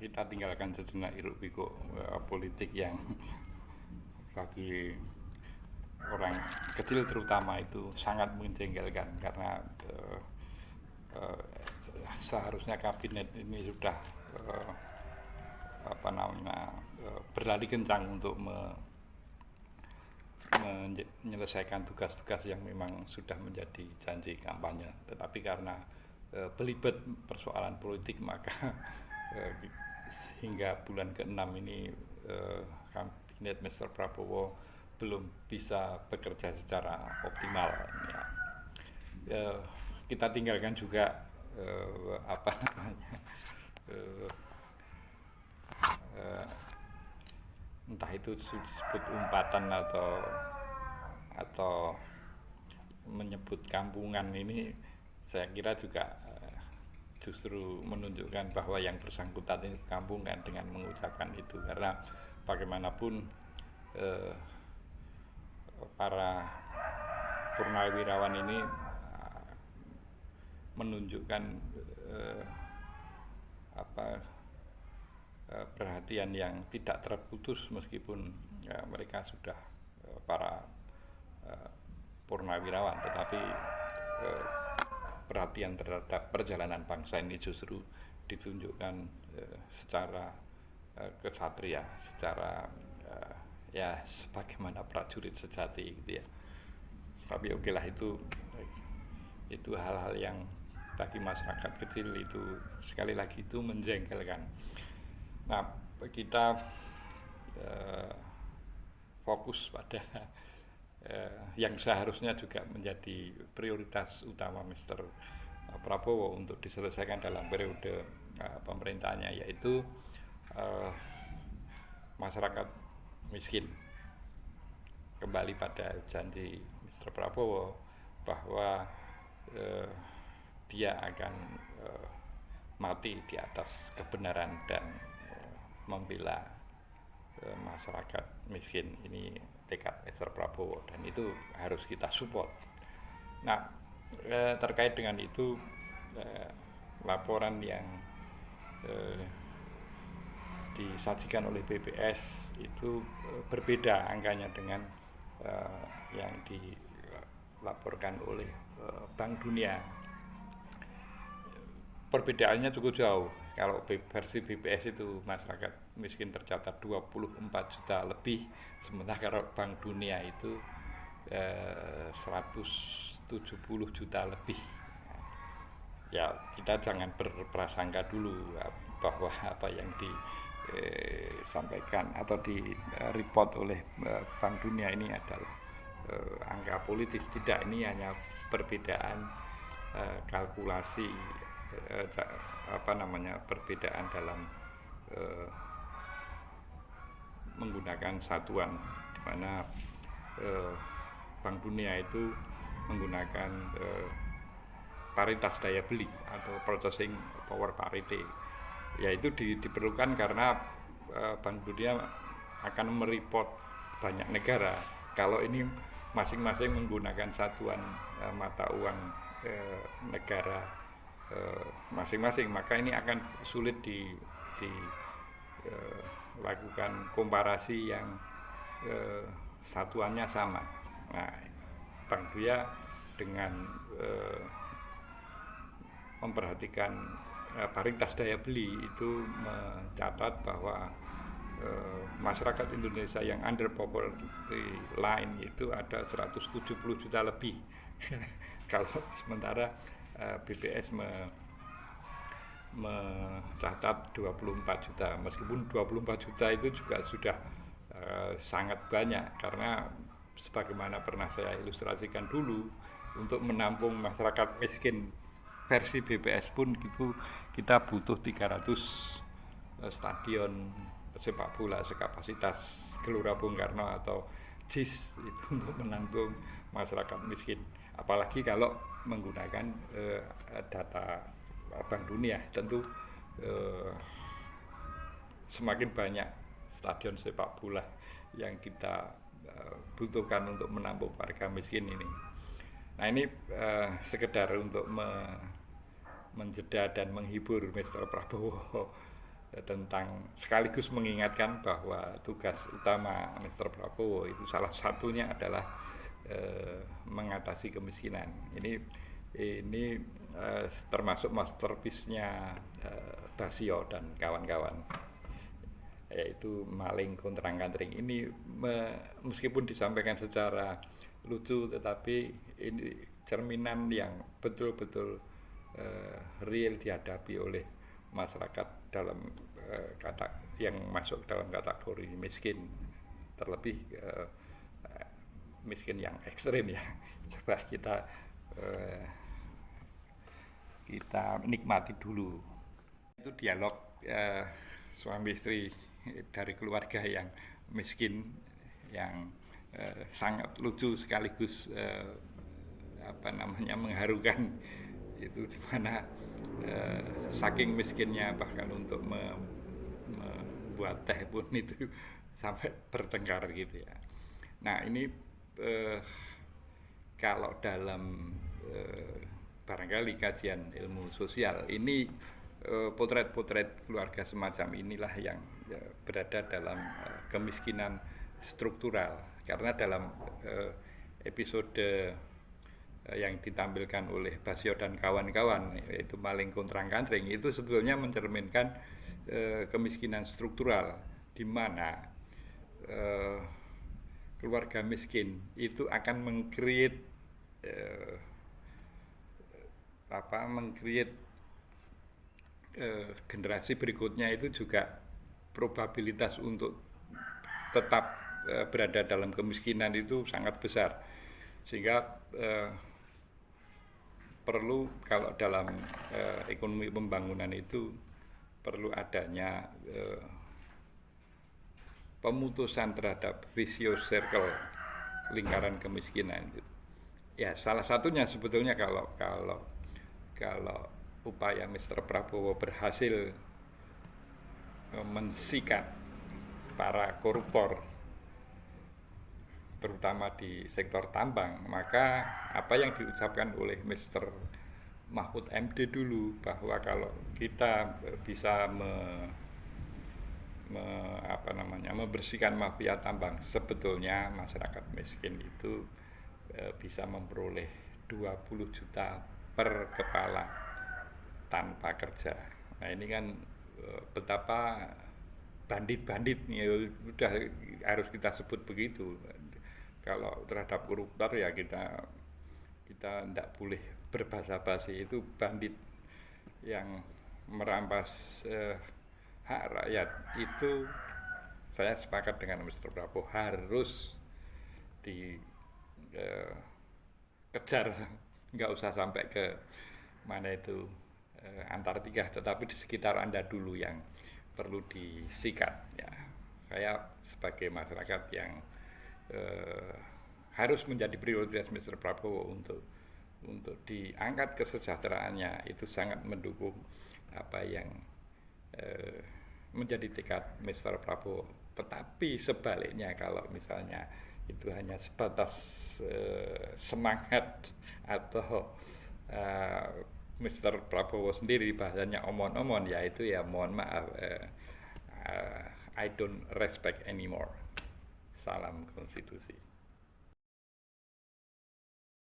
kita tinggalkan sejenak hiruk-pikuk politik yang bagi orang kecil terutama itu sangat menjengkelkan, karena eh, seharusnya kabinet ini sudah eh, berlari kencang untuk menyelesaikan tugas-tugas yang memang sudah menjadi janji kampanye, tetapi karena belibet persoalan politik maka hingga bulan ke-6 ini kabinet Mr. Prabowo belum bisa bekerja secara optimal ya. Kita tinggalkan juga apa namanya eh, eh, entah itu disebut umpatan atau menyebut kampungan, ini saya kira juga justru menunjukkan bahwa yang bersangkutan ini kampungan dengan mengucapkan itu, karena bagaimanapun para purnawirawan ini menunjukkan perhatian yang tidak terputus meskipun mereka sudah para purnawirawan, tetapi perhatian terhadap perjalanan bangsa ini justru ditunjukkan secara kesatria, secara ya sebagaimana prajurit sejati gitu ya. Tapi oke lah, itu hal-hal yang bagi masyarakat kecil itu sekali lagi itu menjengkelkan. Nah, kita fokus pada yang seharusnya juga menjadi prioritas utama Mr. Prabowo untuk diselesaikan dalam periode pemerintahannya, yaitu masyarakat miskin. Kembali pada janji Mr. Prabowo bahwa dia akan mati di atas kebenaran dan membela masyarakat miskin. Ini tekad Mr. Prabowo dan itu harus kita support. Nah, terkait dengan itu laporan yang disajikan oleh BPS itu berbeda angkanya dengan yang dilaporkan oleh Bank Dunia. Perbedaannya cukup jauh. Kalau versi BPS itu masyarakat miskin tercatat 24 juta lebih, sementara Bank Dunia itu 170 juta lebih. Ya, kita jangan berprasangka dulu bahwa apa yang disampaikan atau di report oleh Bank Dunia ini adalah angka politis. Tidak, ini hanya perbedaan kalkulasi, perbedaan dalam menggunakan satuan, di mana Bank Dunia itu menggunakan paritas daya beli atau purchasing power parity, yaitu diperlukan karena Bank Dunia akan mereport banyak negara. Kalau ini masing-masing menggunakan satuan mata uang negara masing-masing, maka ini akan sulit dilakukan komparasi yang satuannya sama. Nah, Bank Dunia dengan memperhatikan paritas daya beli itu mencatat bahwa masyarakat Indonesia yang under poverty line itu ada 170 juta lebih. Kalau sementara BPS mencatat 24 juta. Meskipun 24 juta itu juga sudah sangat banyak, karena sebagaimana pernah saya ilustrasikan dulu, untuk menampung masyarakat miskin versi BPS pun gitu, kita butuh 300 stadion sepak bola sekapasitas Gelora Bung Karno atau JIS itu untuk menampung masyarakat miskin. Apalagi kalau menggunakan data Bank Dunia, tentu semakin banyak stadion sepak bola yang kita butuhkan untuk menampung warga miskin ini. Nah, ini sekedar untuk menjeda dan menghibur Mr. Prabowo tentang sekaligus mengingatkan bahwa tugas utama Mr. Prabowo itu salah satunya adalah mengatasi kemiskinan. Ini termasuk masterpiece-nya Basio dan kawan-kawan, yaitu maling kontrang-kantring. Ini meskipun disampaikan secara lucu, tetapi ini cerminan yang betul-betul real dihadapi oleh masyarakat dalam yang masuk dalam kategori miskin, terlebih miskin yang ekstrim ya. Coba kita nikmati dulu. Itu dialog suami istri dari keluarga yang miskin, yang sangat lucu sekaligus mengharukan. Itu dimana saking miskinnya bahkan untuk membuat teh pun itu sampai bertengkar gitu ya. Nah ini kalau dalam barangkali kajian ilmu sosial ini potret-potret keluarga semacam inilah yang berada dalam kemiskinan struktural, karena dalam episode yang ditampilkan oleh Basio dan kawan-kawan, yaitu maling kontrang-kantring, itu sebetulnya mencerminkan kemiskinan struktural, di mana keluarga miskin itu akan meng-create generasi berikutnya itu juga probabilitas untuk tetap berada dalam kemiskinan itu sangat besar, sehingga perlu, kalau dalam ekonomi pembangunan itu perlu adanya pemutusan terhadap vicious circle, lingkaran kemiskinan. Ya salah satunya sebetulnya kalau upaya Mr. Prabowo berhasil mensikat para koruptor, terutama di sektor tambang, maka apa yang diucapkan oleh Mr. Mahfud MD dulu, bahwa kalau kita bisa membersihkan mafia tambang, sebetulnya masyarakat miskin itu bisa memperoleh 20 juta per kepala tanpa kerja. Nah ini kan betapa bandit-bandit udah harus kita sebut begitu. Kalau terhadap koruptor ya kita tidak boleh berbasa-basi, itu bandit yang merampas hak rakyat. Itu saya sepakat dengan Mr. Prabowo, harus dikejar, nggak usah sampai ke mana itu Antartika, tetapi di sekitar Anda dulu yang perlu disikat ya. Saya sebagai masyarakat yang harus menjadi prioritas Mr. Prabowo untuk diangkat kesejahteraannya, itu sangat mendukung apa yang menjadi tekad Mr. Prabowo. Tetapi sebaliknya, kalau misalnya itu hanya sebatas semangat atau Mr. Prabowo sendiri bahasanya omon-omon, ya itu ya mohon maaf, I don't respect anymore. Salam konstitusi.